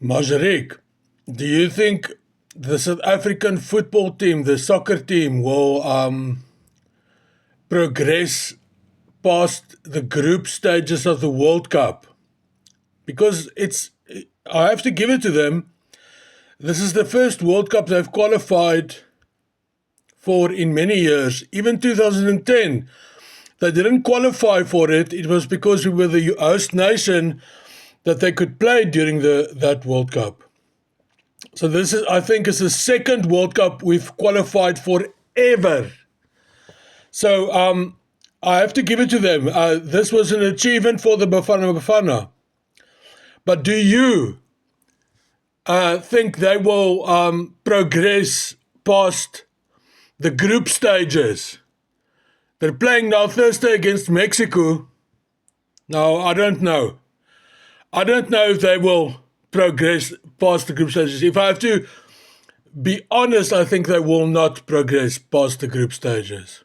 Majerik, do you think the South African football team, the soccer team, will progress past the group stages of the World Cup? Because I have to give it to them. This is the first World Cup they've qualified for in many years. Even 2010, they didn't qualify for it. It was because we were the host nation that they could play during that World Cup. So this is, I think, is the second World Cup we've qualified for ever. So I have to give it to them. This was an achievement for the Bafana Bafana. But do you think they will progress past the group stages? They're playing now Thursday against Mexico. Now, I don't know. I don't know if they will progress past the group stages. If I have to be honest, I think they will not progress past the group stages.